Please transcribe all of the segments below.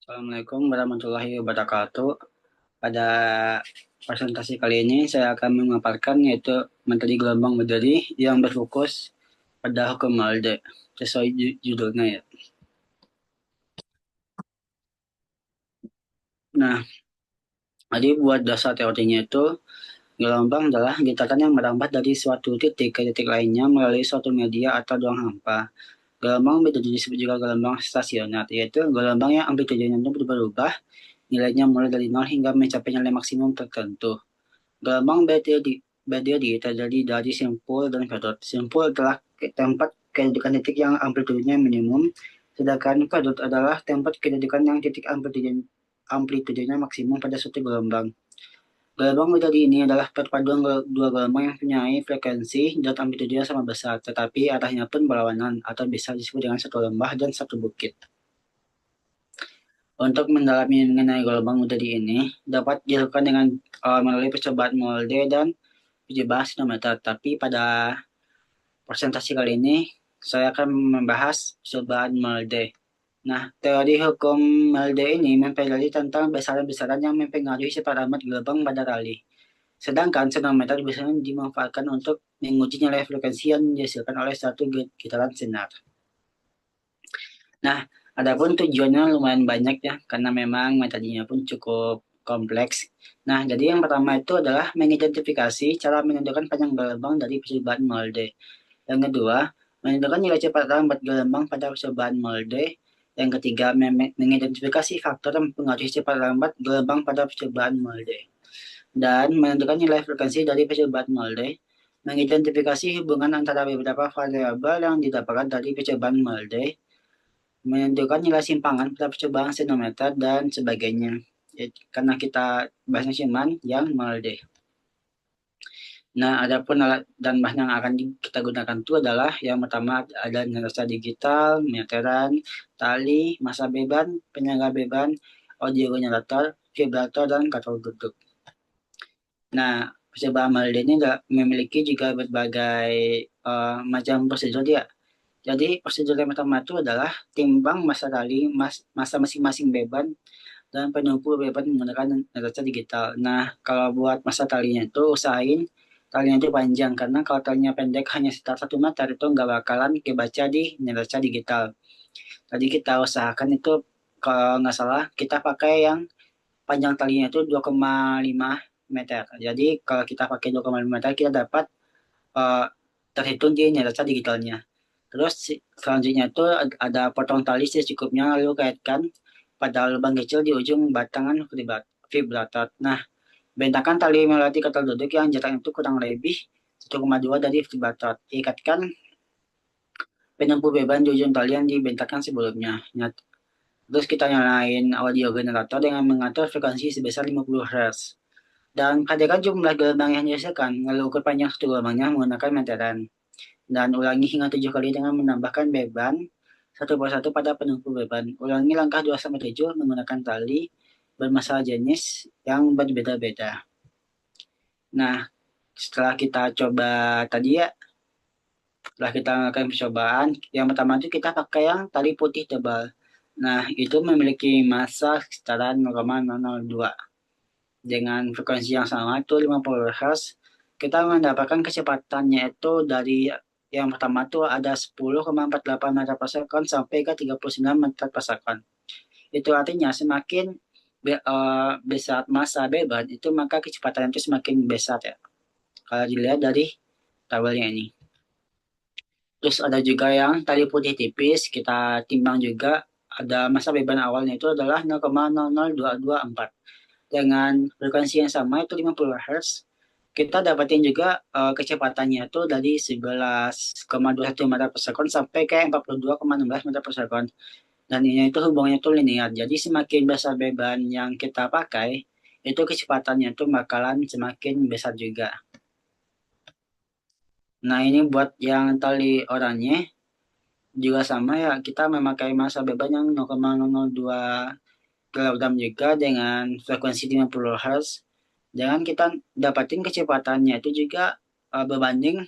Assalamualaikum warahmatullahi wabarakatuh. Pada presentasi kali ini saya akan memaparkan yaitu materi gelombang berdiri yang berfokus pada hukum Molde sesuai judulnya ya. Nah, jadi buat dasar teorinya itu gelombang adalah getaran yang merambat dari suatu titik ke titik lainnya melalui suatu media atau ruang hampa. Gelombang berdiri disebut juga gelombang stasioner, yaitu gelombang yang amplitudenya itu berubah, nilainya mulai dari nol hingga mencapai nilai maksimum tertentu. Gelombang berdiri terjadi dari simpul dan pedot. Simpul adalah tempat kedudukan titik yang amplitudenya minimum, sedangkan pedot adalah tempat kedudukan yang titik amplitudenya maksimum pada suatu gelombang. Gelombang berdiri ini adalah perpaduan dua gelombang yang punya frekuensi dan amplitude sama besar, tetapi arahnya pun berlawanan atau bisa disebut dengan satu lembah dan satu bukit. Untuk mendalami mengenai gelombang berdiri ini dapat dilakukan dengan melalui percobaan molde dan uji bahas meter, tapi pada presentasi kali ini saya akan membahas percobaan Molde. Nah, teori hukum Molde ini mempelajari tentang besaran-besaran yang mempengaruhi sifat alamat gelombang pada rally. Sedangkan senometer biasanya dimanfaatkan untuk menguji nilai frekuensi yang dihasilkan oleh satu getaran sinar. Nah, adapun tujuannya lumayan banyak ya, karena memang metodenya pun cukup kompleks. Nah, jadi yang pertama itu adalah mengidentifikasi cara menentukan panjang gelombang dari percobaan Molde. Yang kedua, menentukan nilai cepat lambat gelombang pada percobaan molde. Yang ketiga, mengidentifikasi faktor yang mempengaruhi cepat lambat gelombang pada percobaan molde. Dan menentukan nilai frekuensi dari percobaan molde. Mengidentifikasi hubungan antara beberapa variabel yang didapatkan dari percobaan molde. Menentukan nilai simpangan pada percobaan senometer dan sebagainya. Karena kita bahasnya cuman yang molde. Nah, adapun alat dan bahan yang akan kita gunakan itu adalah yang pertama ada neraca digital, meteran, tali, massa beban, penyangga beban, audio generator, vibrator, dan katalog duduk. Nah, percobaan Malde ini memiliki juga berbagai macam prosedur ya. Jadi prosedur yang pertama itu adalah timbang massa tali, massa masing-masing beban, dan penumpu beban menggunakan neraca digital. Nah, kalau buat massa talinya itu usahain talinya itu panjang karena kalau talinya pendek hanya sekitar 1 meter itu nggak bakalan kebaca di neraca digital. Tadi kita usahakan itu kalau nggak salah kita pakai yang panjang talinya itu 2,5 meter. Jadi kalau kita pakai 2,5 meter kita dapat uh, terhitung di neraca digitalnya. Terus selanjutnya itu ada potong tali secukupnya lalu kaitkan pada lubang kecil di ujung batangan vibrator. Nah, bentakan tali melewati ketel duduk yang jaraknya itu kurang lebih 1,2 dari vibrator. Ikatkan penempuh beban di ujung tali yang dibentangkan sebelumnya. Nah, terus kita nyalain audio generator dengan mengatur frekuensi sebesar 50 Hz. Dan perhatikan jumlah gelombang yang dihasilkan, lalu ukur panjang satu gelombangnya menggunakan meteran. Dan ulangi hingga 7 kali dengan menambahkan beban satu persatu pada penumpu beban. Ulangi langkah 2-7 menggunakan tali bermasalah jenis yang berbeda-beda. Nah, setelah kita coba tadi ya, setelah kita melakukan percobaan, yang pertama itu kita pakai yang tali putih tebal. Nah, itu memiliki massa setara 0,002. Dengan frekuensi yang sama itu 50 Hz, kita mendapatkan kecepatannya itu dari yang pertama itu ada 10,48 meter per second sampai ke 39 meter per second. Itu artinya semakin besar massa beban itu maka kecepatan itu semakin besar ya. Kalau dilihat dari tabelnya ini. Terus ada juga yang tali putih tipis, kita timbang juga ada massa beban awalnya itu adalah 0,00224 dengan frekuensi yang sama itu 50 Hz. Kita dapatin juga kecepatannya itu dari 11,21 meter per second sampai ke 42,16 meter per second. Dan ini itu hubungannya itu linear. Jadi semakin besar beban yang kita pakai, itu kecepatannya itu bakalan semakin besar juga. Nah ini buat yang tali oranye juga sama ya, kita memakai massa beban yang 0,002 kilogram juga dengan frekuensi 50 Hz. Jangan kita dapatin kecepatannya itu juga berbanding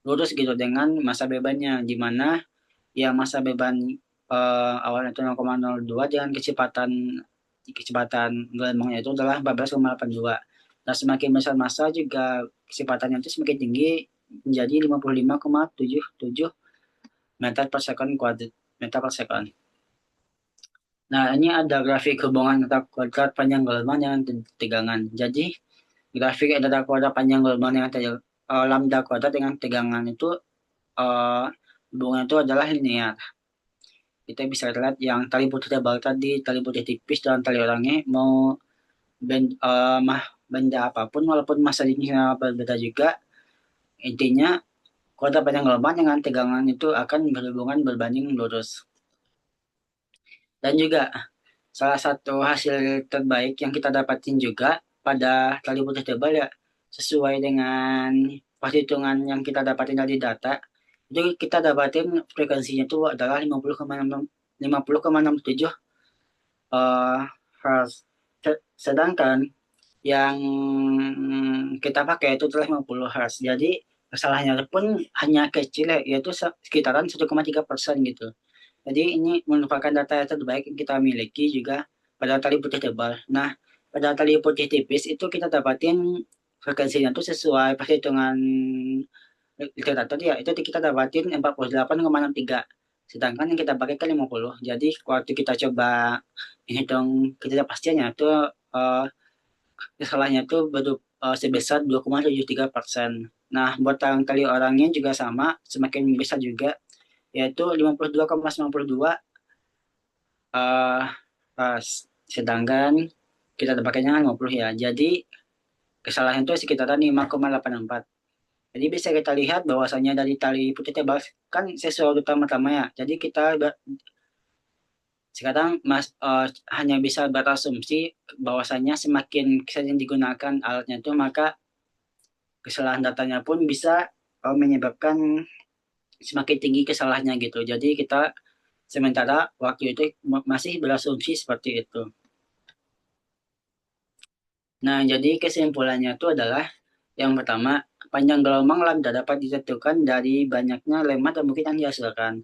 lurus gitu dengan massa bebannya, di mana ya massa beban awalnya itu 0,02 dengan kecepatan gelombangnya itu adalah 14,82. Nah, semakin besar massa juga kecepatannya itu semakin tinggi menjadi 55,77 meter per second kuadrat meter per second. Nah, ini ada grafik hubungan antara kuadrat panjang gelombang dengan tegangan. Jadi, grafik antara kuadrat panjang gelombang dengan lambda kuadrat dengan tegangan itu uh, hubungan itu adalah linear. Kita bisa lihat yang tali putih tebal tadi, tali putih tipis, dan tali orangnya mau benda apapun, walaupun massa dinamika berbeda juga, intinya kuadrat panjang gelombang dengan tegangan itu akan berhubungan berbanding lurus. Dan juga salah satu hasil terbaik yang kita dapatin juga pada tali putih tebal ya, sesuai dengan perhitungan yang kita dapatin dari data, itu kita dapatin frekuensinya itu adalah 50,67 Hertz. Sedangkan yang kita pakai itu adalah 50 Hz. Jadi kesalahannya pun hanya kecil ya, yaitu sekitaran 1,3% gitu. Jadi ini merupakan data yang terbaik yang kita miliki juga pada tali putih tebal. Nah, pada tali putih tipis itu kita dapatin frekuensinya itu sesuai perhitungan literatur ya, itu kita dapatin 48,63. Sedangkan yang kita pakai kan 50. Jadi waktu kita coba menghitung ketidakpastiannya itu uh, kesalahannya itu sebesar 2,73%. Nah, buat yang kali orangnya juga sama, semakin besar juga, yaitu 52,92 pas. Sedangkan kita pakainya 50 ya. Jadi kesalahan itu sekitaran 5,84. Jadi bisa kita lihat bahwasanya dari tali putih tebal kan sesuatu utama-tama ya. Jadi kita sekarang hanya bisa berasumsi bahwasanya semakin sering digunakan alatnya itu maka kesalahan datanya pun bisa menyebabkan semakin tinggi kesalahannya gitu. Jadi kita sementara waktu itu masih berasumsi seperti itu. Nah, jadi kesimpulannya itu adalah yang pertama, panjang gelombang lambda dapat ditentukan dari banyaknya lemah dan bukit yang dihasilkan.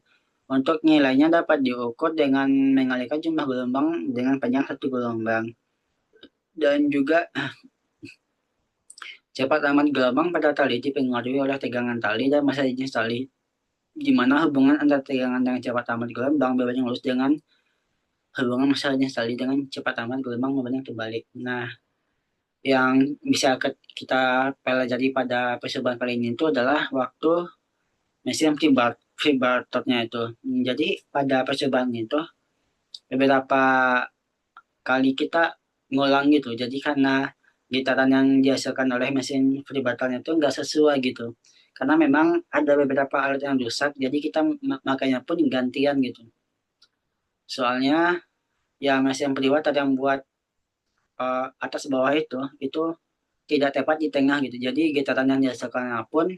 Untuk nilainya dapat diukur dengan mengalihkan jumlah gelombang dengan panjang satu gelombang. Dan juga cepat amat gelombang pada tali dipengaruhi oleh tegangan tali dan massa jenis tali, di mana hubungan antara tegangan dengan cepat amat gelombang berbanding lurus dengan hubungan massa jenis tali dengan cepat amat gelombang berbanding terbalik. Nah, yang bisa kita pelajari pada percobaan kali ini itu adalah waktu mesin vibratornya itu. Jadi pada percobaan itu beberapa kali kita ngulang gitu. Jadi karena gitaran yang dihasilkan oleh mesin vibratornya itu nggak sesuai gitu. Karena memang ada beberapa alat yang rusak, jadi kita makanya pun gantian gitu. Soalnya ya mesin vibrator yang buat atas bawah itu tidak tepat di tengah gitu. Jadi getaran yang dihasilkan pun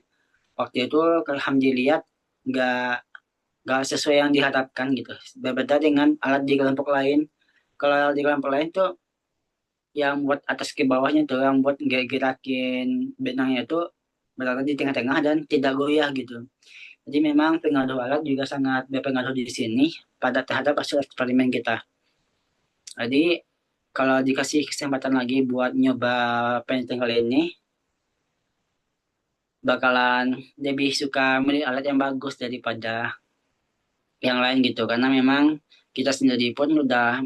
waktu itu alhamdulillah nggak nggak sesuai yang diharapkan gitu. Berbeda dengan alat di kelompok lain. Kalau alat di kelompok lain tuh yang buat atas ke bawahnya tuh yang buat gerakin benangnya itu berada di tengah-tengah dan tidak goyah gitu. Jadi memang pengaruh alat juga sangat berpengaruh di sini pada terhadap hasil eksperimen kita. Jadi kalau dikasih kesempatan lagi buat nyoba painting kali ini, bakalan lebih suka milih alat yang bagus daripada yang lain gitu. Karena memang kita sendiri pun udah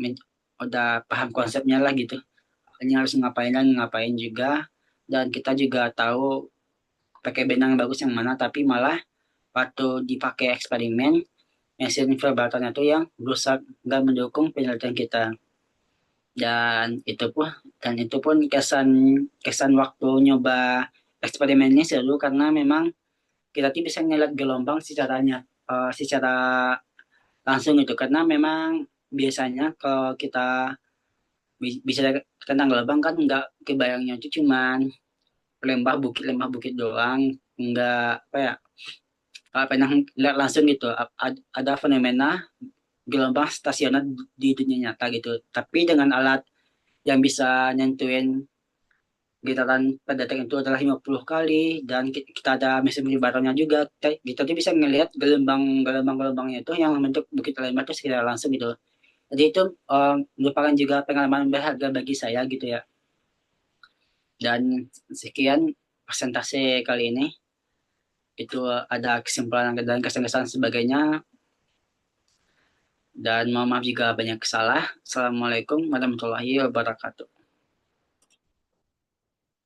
paham konsepnya lah gitu. Ini harus ngapain dan ngapain juga. Dan kita juga tahu pakai benang yang bagus yang mana, tapi malah waktu dipakai eksperimen, mesin vibratornya itu yang rusak dan mendukung penelitian kita. Dan itu pun kesan kesan waktu nyoba eksperimen ini seru karena memang kita tuh bisa ngeliat gelombang secara langsung itu karena memang biasanya kalau kita bisa tentang gelombang kan nggak kebayangnya itu cuman lembah bukit doang, nggak apa ya, pernah lihat langsung gitu ada fenomena gelombang stasioner di dunia nyata gitu, tapi dengan alat yang bisa nyentuhin getaran pada detik itu adalah 50 kali dan kita ada mesin baronya juga. Kita tuh bisa ngelihat gelombang-gelombangnya itu yang membentuk bukit lembah itu sekitar langsung gitu. Jadi itu merupakan juga pengalaman berharga bagi saya gitu ya. Dan sekian presentasi kali ini. Itu ada kesimpulan dan kesan-kesan sebagainya. Dan mohon maaf jika banyak salah. Assalamualaikum warahmatullahi wabarakatuh.